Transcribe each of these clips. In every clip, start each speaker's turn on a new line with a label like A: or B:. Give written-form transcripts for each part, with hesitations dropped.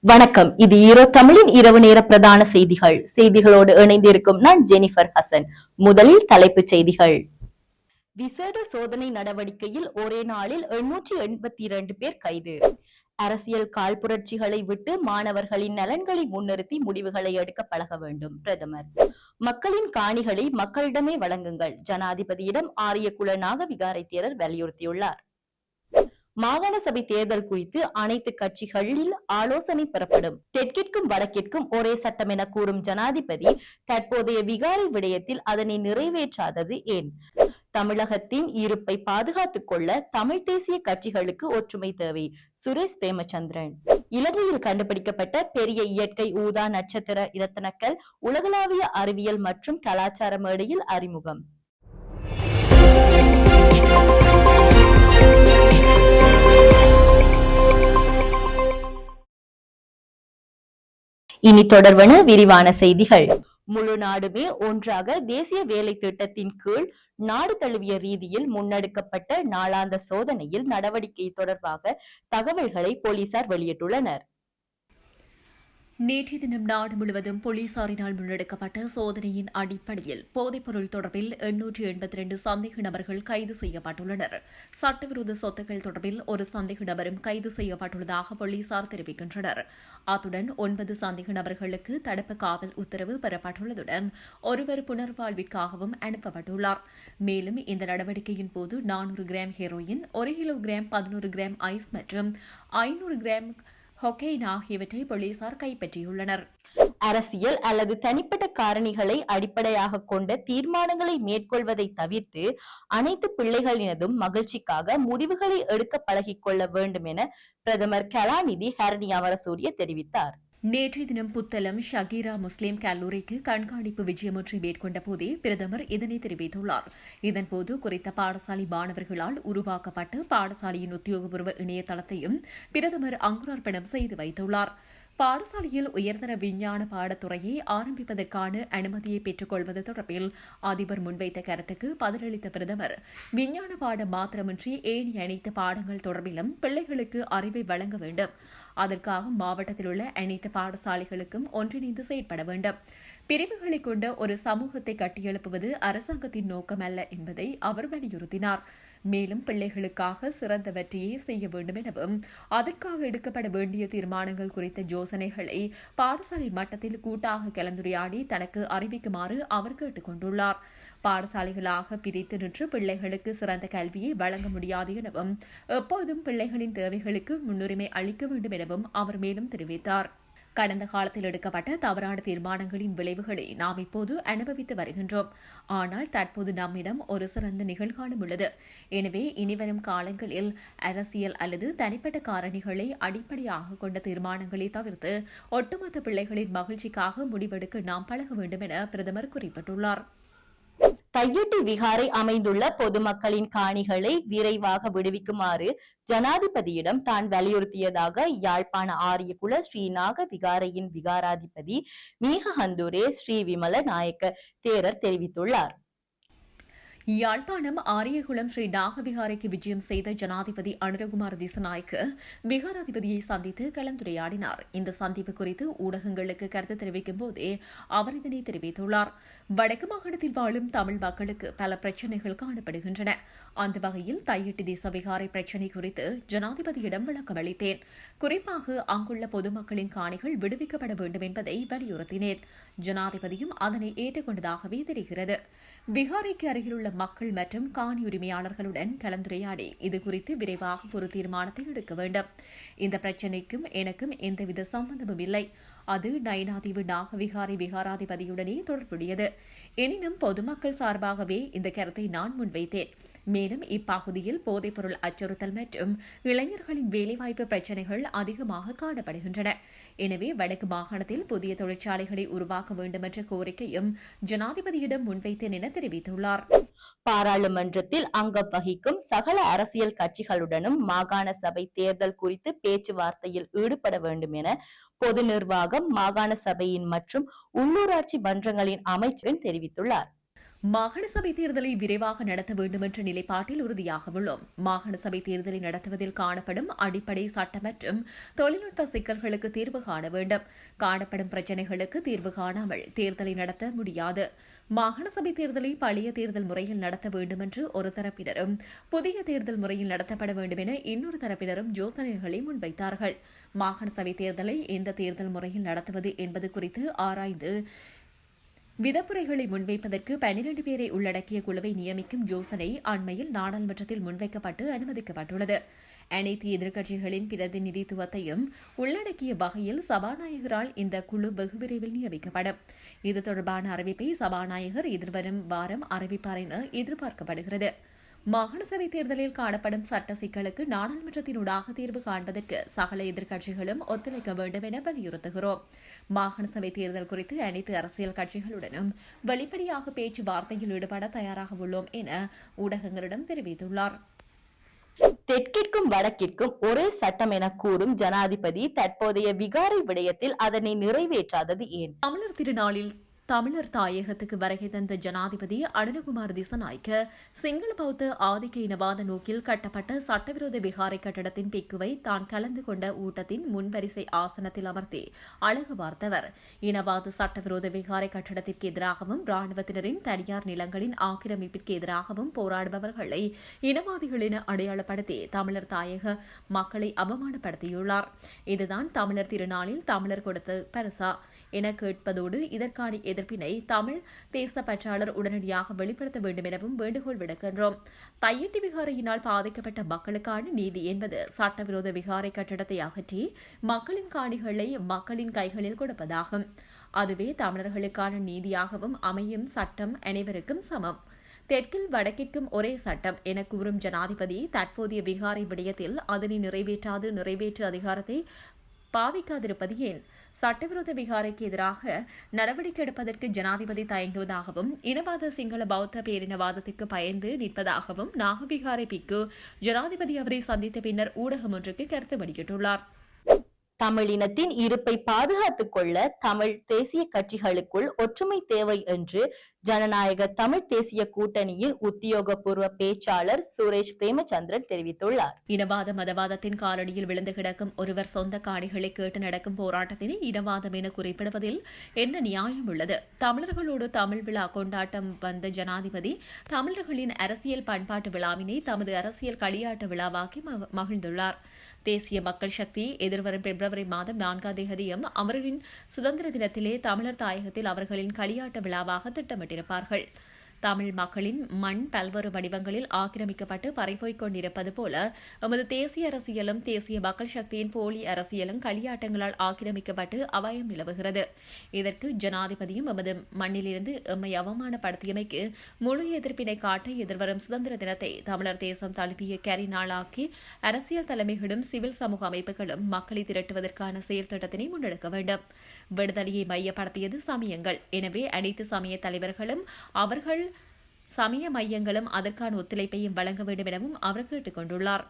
A: வணக்கம். இது ஈரோ தமிழின் இரவு நேர பிரதான செய்திகளோடு இணைந்திருக்கும் நான் ஜெனிஃபர் ஹசன். முதலில் தலைப்புச் செய்திகள். விசேட சோதனை நடவடிக்கையில் ஒரே நாளில் 882 பேர் கைது. அரசியல் காழ்ப்புணர்ச்சிகளை விட்டு மாணவர்களின் நலன்களை முன்னிறுத்தி முடிவுகளை எடுக்க பழக வேண்டும். பிரதமர். மக்களின் காணிகளை மக்களிடமே வழங்குங்கள். ஜனாதிபதியிடம் ஆரியகுல நாகவிகாரை தேரர் வலியுறுத்தியுள்ளார். மாகாண சபை தேர்தல் குறித்து அனைத்து கட்சிகளில் ஆலோசனை பெறப்படும். தெற்கிற்கும் வடக்கிற்கும் ஒரே சட்டம் என கூறும் ஜனாதிபதி தற்போதைய விகாரை விடயத்தில் அதனை நிறைவேற்றாதது ஏன்? தமிழகத்தின் இருப்பை பாதுகாத்துக் கொள்ள தமிழ் தேசிய கட்சிகளுக்கு ஒற்றுமை தேவை. சுரேஷ் பிரேமச்சந்திரன். இலங்கையில் கண்டுபிடிக்கப்பட்ட பெரிய இயற்கை ஊதா நட்சத்திர இரத்தினக்கல் உலகளாவிய அறிவியல் மற்றும் கலாச்சார மேடையில் அறிமுகம். இனி தொடர்வன விரிவான செய்திகள். முழு நாடுமே ஒன்றாக தேசிய வேலை திட்டத்தின் கீழ் நாடு தழுவிய ரீதியில் முன்னெடுக்கப்பட்ட நாளாந்த சோதனையில் நடவடிக்கை தொடர்பாக தகவல்களை போலீசார் வெளியிட்டுள்ளனர்.
B: நேற்றைய தினம் நாடு முழுவதும் போலீசாரினால் முன்னெடுக்கப்பட்ட சோதனையின் அடிப்படையில் போதைப்பொருள் தொடர்பில் 882 சந்தேக நபர்கள் கைது செய்யப்பட்டுள்ளனர். சட்டவிரோத சொத்துக்கள் தொடர்பில் ஒரு சந்தேக நபரும் கைது செய்யப்பட்டுள்ளதாக போலீசார் தெரிவிக்கின்றனர். அத்துடன் 9 சந்தேக நபர்களுக்கு தடுப்பு காவல் உத்தரவு பெறப்பட்டுள்ளதுடன் ஒருவர் புனர்வாழ்விற்காகவும் அனுப்பப்பட்டுள்ளார். மேலும் இந்த நடவடிக்கையின் போது 400 gram heroin, 1 kilogram 11 gram ice மற்றும் 500 கிராம் கொக்கைன் ஆகியவற்றை போலீசார் கைப்பற்றியுள்ளனர்.
A: அரசியல் அல்லது தனிப்பட்ட காரணிகளை அடிப்படையாக கொண்ட தீர்மானங்களை மேற்கொள்வதை தவிர்த்து அனைத்து பிள்ளைகளினதும் மகிழ்ச்சிக்காக முடிவுகளை எடுக்க பழகிக் கொள்ள வேண்டும் என பிரதமர் கலாநிதி ஹரணி அமரசூரிய தெரிவித்தார்.
B: நேற்றைய தினம் புத்தளம் ஷகீரா முஸ்லிம் கல்லூரிக்கு கண்காணிப்பு விஜயமொன்றை மேற்கொண்ட போதே பிரதமர் இதனை தெரிவித்துள்ளார். இதன்போது குறித்த பாடசாலை மாணவர்களால் உருவாக்கப்பட்ட பாடசாலையின் உத்தியோகபூர்வ இணையதளத்தையும் பிரதமர் அங்குரார்ப்பணம் செய்து வைத்துள்ளார். பாடசாலையில் உயர்தர விஞ்ஞான பாடத்துறையை ஆரம்பிப்பதற்கான அனுமதியை பெற்றுக் கொள்வது தொடர்பில் அதிபர் முன்வைத்த கருத்துக்கு பதிலளித்த பிரதமர், விஞ்ஞான பாடம் மாத்திரமின்றி ஏனைய அனைத்து பாடங்கள் தொடர்பிலும் பிள்ளைகளுக்கு அறிவை வழங்க வேண்டும். அதற்காக மாவட்டத்தில் உள்ள அனைத்து பாடசாலைகளுக்கும் ஒன்றிணைந்து செயற்பட வேண்டும். பிரிவுகளை கொண்ட ஒரு சமூகத்தை கட்டியெழுப்புவது அரசாங்கத்தின் நோக்கமல்ல என்பதை அவர் வலியுறுத்தினார். மேலும் பிள்ளைகளுக்காக சிறந்த வெற்றியை செய்ய வேண்டும் எனவும் அதற்காக எடுக்கப்பட வேண்டிய தீர்மானங்கள் குறித்த யோசனைகளை பாடசாலை மட்டத்தில் கூட்டாக கலந்துரையாடி தனக்கு அறிவிக்குமாறு அவர் கேட்டுக் கொண்டுள்ளார். பாடசாலைகளாக பிரித்து நின்று பிள்ளைகளுக்கு சிறந்த கல்வியை வழங்க முடியாது எனவும் எப்போதும் பிள்ளைகளின் தேவைகளுக்கு முன்னுரிமை அளிக்க வேண்டும் எனவும் அவர் மேலும் தெரிவித்தார். கடந்த காலத்தில் எடுக்கப்பட்ட தவறான தீர்மானங்களின் விளைவுகளை நாம் இப்போது அனுபவித்து வருகின்றோம். ஆனால் தற்போது நம்மிடம் ஒரு சிறந்த நிகழ்காலம் உள்ளது. எனவே இனிவரும் காலங்களில் அரசியல் அல்லது தனிப்பட்ட காரணிகளை அடிப்படையாக கொண்ட தீர்மானங்களை தவிர்த்து ஒட்டுமொத்த பிள்ளைகளின் மகிழ்ச்சிக்காக முடிவெடுக்க நாம் பழக வேண்டும் என பிரதமர் குறிப்பிட்டுள்ளார்.
A: தையிட்டி விகாரை அமைந்துள்ள பொதுமக்களின் காணிகளை விரைவாக விடுவிக்குமாறு ஜனாதிபதியிடம் தான் வலியுறுத்தியதாக யாழ்ப்பாண ஆரியகுல ஸ்ரீ நாக விகாரையின் விகாராதிபதி மீகஹந்துரே ஸ்ரீ விமல நாயக்க தேரர் தெரிவித்துள்ளார்.
B: யாழ்ப்பாணம் ஆரியகுளம் ஸ்ரீ நாகவிகாரைக்கு விஜயம் செய்த ஜனாதிபதி அனுரகுமார் திசநாயக்க விகாராதிபதியை சந்தித்து கலந்துரையாடினார். இந்த சந்திப்பு குறித்து ஊடகங்களுக்கு கருத்து தெரிவிக்கும் போதே அவர் இதனை தெரிவித்துள்ளார். வடக்கு மாகாணத்தில் வாழும் தமிழ் மக்களுக்கு பல பிரச்சினைகள் காணப்படுகின்றன. அந்த வகையில் தையிட்டி தேச விகாரை பிரச்சினை குறித்து ஜனாதிபதியிடம் விளக்கம் அளித்தேன். குறிப்பாக அங்குள்ள பொதுமக்களின் காணிகள் விடுவிக்கப்பட வேண்டும் என்பதை வலியுறுத்தினேன். ஜனாதிபதியும் அதனை ஏற்றுக்கொண்டதாகவே தெரிகிறது. விகாரைக்கு அருகிலுள்ள மக்கள் மற்றும் காணி உரிமையாளர்களுடன் கலந்துரையாடி இதுகுறித்து விரைவாக ஒரு தீர்மானத்தை எடுக்க வேண்டும். இந்த பிரச்சினைக்கும் எனக்கும் எந்தவித சம்பந்தமும் இல்லை. அது நயினாதீவு நாகவிகாரை விகாராதிபதியுடனே தொடர்புடையது. எனினும் பொதுமக்கள் சார்பாகவே இந்த கருத்தை நான் முன்வைத்தேன். மேலும் இப்பகுதியில் போதைப்பொருள் அச்சுறுத்தல் மற்றும் இளைஞர்களின் வேலைவாய்ப்பு பிரச்சினைகள் அதிகமாக காணப்படுகின்றன. எனவே வடக்கு மாகாணத்தில் புதிய தொழிற்சாலைகளை உருவாக்க வேண்டும் என்ற கோரிக்கையும் ஜனாதிபதியிடம் முன்வைத்தேன் என தெரிவித்துள்ளார்.
A: பாராளுமன்றத்தில் அங்கம் வகிக்கும் சகல அரசியல் கட்சிகளுடனும் மாகாண சபை தேர்தல் குறித்து பேச்சுவார்த்தையில் ஈடுபட வேண்டும் என பொது நிர்வாகம், மாகாண சபையின் மற்றும் உள்ளூராட்சி மன்றங்களின் அமைச்சர் தெரிவித்துள்ளார்.
B: மாகாண சபை தேர்தலை விரைவாக நடத்த வேண்டும் என்ற நிலைப்பாட்டில் உறுதியாக உள்ளோம். மாகாண சபை தேர்தலை நடத்துவதில் காணப்படும் அடிப்படை சட்ட மற்றும் தொழில்நுட்ப சிக்கல்களுக்கு தீர்வு காண வேண்டும். காணப்படும் பிரச்சினைகளுக்கு தீர்வு காணாமல் தேர்தலை நடத்த முடியாது. மாகாண சபை தேர்தலை பழைய தேர்தல் முறையில் நடத்த வேண்டும் என்று ஒரு தரப்பினரும், புதிய தேர்தல் முறையில் நடத்தப்பட வேண்டும் என இன்னொரு தரப்பினரும் யோசனைகளை முன்வைத்தார்கள். மாகாண சபை தேர்தலை எந்த தேர்தல் முறையில் நடத்துவது என்பது குறித்து ஆராய்ந்து விதப்புரைகளை முன்வைப்பதற்கு 12 பேரை உள்ளடக்கிய குழுவை நியமிக்கும் யோசனை அண்மையில் நாடாளுமன்றத்தில் முன்வைக்கப்பட்டு அனுமதிக்கப்பட்டுள்ளது. அனைத்து எதிர்க்கட்சிகளின் பிரதிநிதித்துவத்தையும் உள்ளடக்கிய வகையில் சபாநாயகரால் இந்த குழு வெகு விரைவில் நியமிக்கப்படும். இது தொடர்பான அறிவிப்பை சபாநாயகர் எதிர்வரும் வாரம் அறிவிப்பார் என எதிர்பார்க்கப்படுகிறது. மாகாண சபை தேர்தலில் காணப்படும் சட்ட சிக்கலுக்கு நாடாளுமன்றத்தினூடாக தீர்வு காண்பதற்கு சகல எதிர்க்கட்சிகளும் ஒத்துழைக்க வேண்டும் என வலியுறுத்துகிறோம். மாகாண சபை தேர்தல் குறித்து அனைத்து அரசியல் கட்சிகளுடனும் வெளிப்படையாக பேச்சுவார்த்தையில் ஈடுபட தயாராக உள்ளோம் என ஊடகங்களிடம் தெரிவித்துள்ளார்.
A: தெற்கிற்கும் வடக்கிற்கும் ஒரே சட்டம் என கூறும் ஜனாதிபதி தற்போதைய விகாரை விடயத்தில் அதனை நிறைவேற்றாதது ஏன்?
B: தமிழர் திருநாளில் தமிழர் தாயகத்துக்கு வருகை தந்த ஜனாதிபதி அனுரகுமார் திசநாயக்க சிங்கள பௌத்த ஆதிக்க இனவாத நோக்கில் கட்டப்பட்ட சட்டவிரோத விகாரை கட்டடத்தின் பிக்குவை தான் கலந்து கொண்ட ஊட்டத்தின் முன்வரிசை ஆசனத்தில் அமர்த்தி அழகு பார்த்தவர். இனவாத சட்டவிரோத விகாரை கட்டடத்திற்கு எதிராகவும் ராணுவத்தினரின் தனியார் நிலங்களின் ஆக்கிரமிப்பிற்கு எதிராகவும் போராடுபவர்களை இனவாதிகள் என அடையாளப்படுத்தி தமிழர் தாயக மக்களை அவமானப்படுத்தியுள்ளார். இதுதான் தமிழர் திருநாளில் தமிழர் கொடுத்த பரிசா என கேட்பதோடு இதற்கான எதிர்ப்பினை தமிழ் தேச பற்றாளர் உடனடியாக வெளிப்படுத்த வேண்டும் எனவும் வேண்டுகோள் விடுக்கின்றோம். தையிட்டி விகாரையினால் பாதிக்கப்பட்ட மக்களுக்கான நீதி என்பது சட்டவிரோத விகாரை கட்டடத்தை அகற்றி மக்களின் காணிகளை மக்களின் கைகளில் கொடுப்பதாகும். அதுவே தமிழர்களுக்கான நீதியாகவும் அமையும். சட்டம் அனைவருக்கும் சமம். தெற்கில் வடக்கிற்கும் ஒரே சட்டம் என கூறும் ஜனாதிபதி தற்போதைய விகாரை விடயத்தில் அதனை நிறைவேற்று அதிகாரத்தை பாவிக்காதிருப்பது ஏன்? சட்டவிரோத விகாரைக்கு எதிராக நடவடிக்கை எடுப்பதற்கு ஜனாதிபதி தயங்குவதாகவும் இனவாத சிங்கள பௌத்த பேரினவாதத்திற்கு பயந்து நிற்பதாகவும் நாகவிகாரை பிக்கு ஜனாதிபதி அவரை சந்தித்த பின்னர் ஊடகம் ஒன்றுக்கு கருத்து வெளியிட்டுள்ளார்.
A: தமிழினத்தின் இருப்பை பாதுகாத்துக் கொள்ள தமிழ் தேசிய கட்சிகளுக்குள் ஒற்றுமை தேவை என்று ஜனநாயக தமிழ் தேசிய கூட்டணியின் உத்தியோகபூர்வ பேச்சாளர் சுரேஷ் பிரேமச்சந்திரன் தெரிவித்துள்ளார்.
B: இனவாத மதவாதத்தின் காலடியில் விழுந்து கிடக்கும் ஒருவர் சொந்த காணிகளை கேட்டு நடக்கும் போராட்டத்தினை இனவாதம் என குறிப்பிடுவதில் என்ன நியாயம் உள்ளது? தமிழர்களோடு தமிழ் விழா கொண்டாட்டம் வந்த ஜனாதிபதி தமிழர்களின் அரசியல் பண்பாட்டு விழாவினை தமது அரசியல் களியாட்ட விழாவாக்கி மகிழ்ந்துள்ளார். தேசிய மக்கள் சக்தி எதிர்வரும் பிப்ரவரி மாதம் 4ஆம் தேதியும் அவர்களின் சுதந்திர தினத்திலே தமிழர் தாயகத்தில் அவர்களின் களியாட்ட விழாவாக திட்டமிட்டிருப்பார்கள். தமிழ் மக்களின் மண் பல்வேறு வடிவங்களில் ஆக்கிரமிக்கப்பட்டு பறிபோய்க் கொண்டிருப்பது போல எமது தேசிய அரசியலும் தேசிய மக்கள் சக்தியின் போலி அரசியலும் களியாட்டங்களால் ஆக்கிரமிக்கப்பட்டு அபாயம் நிலவுகிறது. இதற்கு ஜனாதிபதியும் எமது மண்ணிலிருந்து எம்மை அவமானப்படுத்தியமைக்கு முழு எதிர்ப்பினை காட்ட எதிர்வரும் சுதந்திர தினத்தை தமிழர் தேசம் தழுவிய கரி நாளாக்கி அரசியல் தலைமைகளும் சிவில் சமூக அமைப்புகளும் மக்களை திரட்டுவதற்கான செயல்திட்டத்தினை முன்னெடுக்க வேண்டும். விடுதலையை மையப்படுத்தியது சமயங்கள். எனவே அனைத்து சமய தலைவர்களும் அவர்கள் சமய மையங்களும் அதற்கான ஒத்துழைப்பையும் வழங்க வேண்டும் எனவும் அவர் கேட்டுக் கொண்டுள்ளார்.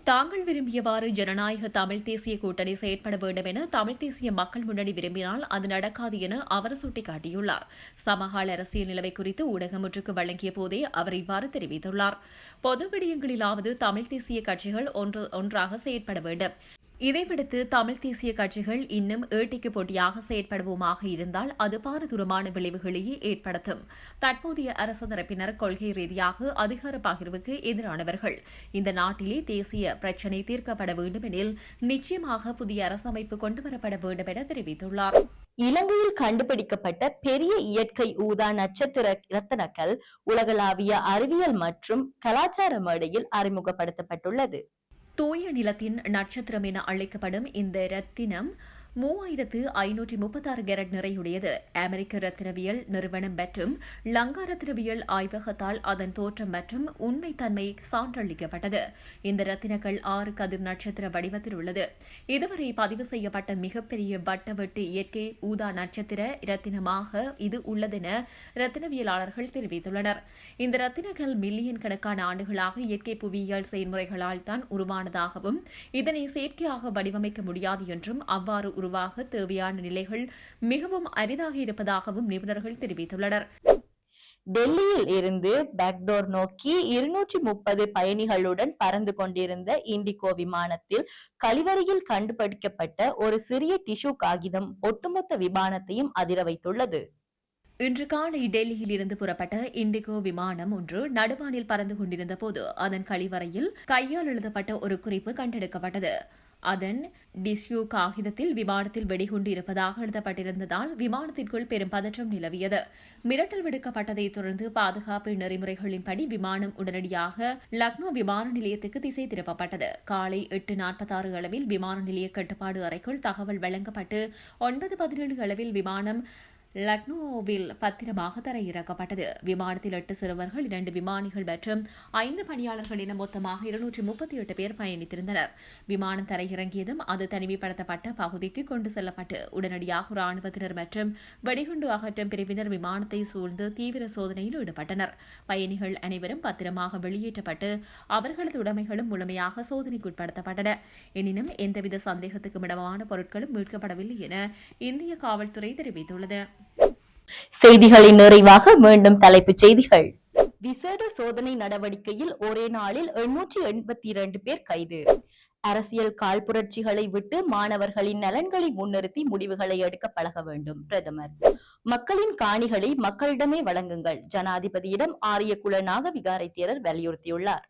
B: தாங்கள் விரும்பியவாறு ஜனநாயக தமிழ் தேசிய கூட்டணி செயற்பட வேண்டும் என தமிழ் தேசிய மக்கள் முன்னணி விரும்பினால் அது நடக்காது என அவர் சுட்டிக்காட்டியுள்ளார். சமகால அரசியல் நிலைமை குறித்து ஊடகம் ஒன்றுக்கு வழங்கிய போதே அவர் இவ்வாறு தெரிவித்துள்ளார். பொது விடயங்களிலாவது தமிழ் தேசிய கட்சிகள் ஒன்றாக செயற்பட வேண்டும். இதைவிடுத்து தமிழ் தேசிய கட்சிகள் இன்னும் ஏட்டிக்கு போட்டியாக செயற்படுவோமாக இருந்தால் அது பாரதூரமான விளைவுகளையே ஏற்படுத்தும். தற்போதைய அரசு தரப்பினர் கொள்கை ரீதியாக அதிகார பகிர்வுக்கு எதிரானவர்கள். இந்த நாட்டிலே தேசிய பிரச்சினை தீர்க்கப்பட வேண்டுமெனில் நிச்சயமாக புதிய அரசமைப்பு கொண்டுவரப்பட வேண்டும் என தெரிவித்துள்ளார்.
A: இலங்கையில் கண்டுபிடிக்கப்பட்ட பெரிய இயற்கை ஊதா நட்சத்திர இரத்தினக்கல் உலகளாவிய அறிவியல் மற்றும் கலாச்சார மேடையில் அறிமுகப்படுத்தப்பட்டுள்ளது.
B: தூய நிலத்தின் நட்சத்திரம் என அழைக்கப்படும் இந்த இரத்தினம் 3536 கேரட் நிறையுடையது. அமெரிக்க ரத்தினவியல் நிறுவனம் மற்றும் லங்கா ரத்தினவியல் ஆய்வகத்தால் அதன் தோற்றம் மற்றும் உண்மைத்தன்மை சான்றளிக்கப்பட்டது. இந்த ரத்தினங்கள் 6 கதிர் நட்சத்திர வடிவத்தில் உள்ளது. இதுவரை பதிவு செய்யப்பட்ட மிகப்பெரிய வட்டவெட்டு இயற்கை ஊதா நட்சத்திர இரத்தினமாக இது உள்ளதென ரத்தினவியலாளர்கள் தெரிவித்துள்ளனர். இந்த ரத்தினங்கள் மில்லியன் கணக்கான ஆண்டுகளாக இயற்கை புவியியல் செயல்முறைகளால் தான் உருவானதாகவும் இதனை செயற்கையாக வடிவமைக்க முடியாது என்றும் அவ்வாறு உருவாக தேவையான நிலைகள் மிகவும் அரிதாக இருப்பதாகவும் நிபுணர்கள் தெரிவித்துள்ளனர்.
A: டெல்லியில் இருந்து பேக்டோர் நோக்கி 230 பயணிகளுடன் பறந்து கொண்டிருந்த இண்டிகோ விமானத்தில் கழிவறையில் கண்டுபிடிக்கப்பட்ட ஒரு சிறிய டிஷ்யூ காகிதம் ஒட்டுமொத்த விமானத்தையும் அதிர வைத்துள்ளது.
B: இன்று காலை டெல்லியில் இருந்து புறப்பட்ட இண்டிகோ விமானம் ஒன்று நடுவானில் பறந்து கொண்டிருந்த போது அதன் கழிவறையில் கையால் எழுதப்பட்ட ஒரு குறிப்பு கண்டெடுக்கப்பட்டது. அதன் டிஷ்யூ காகிதத்தில் விமானத்தில் வெடிகுண்டு இருப்பதாக எழுதப்பட்டிருந்ததால் விமானத்திற்குள் பெரும் பதற்றம் நிலவியது. மிரட்டல் விடுக்கப்பட்டதைத் தொடர்ந்து பாதுகாப்பு நெறிமுறைகளின்படி விமானம் உடனடியாக லக்னோ விமான நிலையத்துக்கு திசை திருப்பப்பட்டது. காலை 8:46 அளவில் விமான நிலைய கட்டுப்பாடு அறைக்குள் தகவல் வழங்கப்பட்டு 9:17 அளவில் விமானம் லக்னோவில் பத்திரமாக தரையிறக்கப்பட்டது. விமானத்தில் 8 சிறுவர்கள், 2 விமானிகள் மற்றும் 5 பணியாளர்கள் என மொத்தமாக 238 பேர் பயணித்திருந்தனர். விமானம் தரையிறங்கியதும் அது தனிமைப்படுத்தப்பட்ட பகுதிக்கு கொண்டு செல்லப்பட்டு உடனடியாக ராணுவத்தினர் மற்றும் வெடிகுண்டு அகற்றும் பிரிவினர் விமானத்தை சூழ்ந்து தீவிர சோதனையில் ஈடுபட்டனர். பயணிகள் அனைவரும் பத்திரமாக வெளியேற்றப்பட்டு அவர்களது உடைமைகளும் முழுமையாக சோதனைக்குட்படுத்தப்பட்டன. எனினும் எந்தவித சந்தேகத்துக்கும் இடமான பொருட்களும் மீட்கப்படவில்லை என இந்திய காவல்துறை தெரிவித்துள்ளது.
A: செய்திகளின் நிறைவாக மீண்டும் தலைப்புச் செய்திகள். விசேட சோதனை நடவடிக்கையில் ஒரே நாளில் 882 பேர் கைது. அரசியல் காழ்ப்புணர்ச்சிகளை விட்டு மாணவர்களின் நலன்களை முன்னிறுத்தி முடிவுகளை எடுக்க பழக வேண்டும். பிரதமர். மக்களின் காணிகளை மக்களிடமே வழங்குங்கள். ஜனாதிபதியிடம் ஆரியகுல நாகவிகாரை தேரர் வலியுறுத்தியுள்ளார்.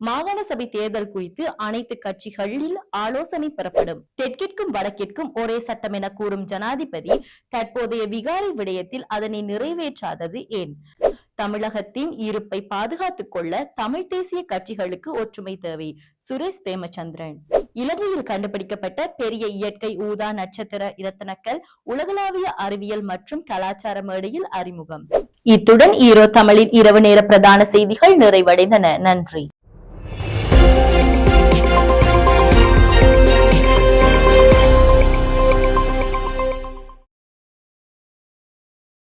A: மாகாண சபை தேர்தல் குறித்து அனைத்து கட்சிகளில் ஆலோசனை பெறப்படும். தெற்கிற்கும் வடக்கிற்கும் ஒரே சட்டம் என கூறும் ஜனாதிபதி தற்போதைய விகாரை விடயத்தில் அதனை நிறைவேற்றாதது ஏன்? தமிழகத்தின் இருப்பை பாதுகாத்துக் கொள்ள தமிழ் தேசிய கட்சிகளுக்கு ஒற்றுமை தேவை. சுரேஷ் பிரேமச்சந்திரன். இலங்கையில் கண்டுபிடிக்கப்பட்ட பெரிய இயற்கை ஊதா நட்சத்திர இரத்தினக்கல் உலகளாவிய அறிவியல் மற்றும் கலாச்சார மேடையில் அறிமுகம். இத்துடன் ஈரோ தமிழின் இரவு நேர பிரதான செய்திகள் நிறைவடைந்தன. நன்றி.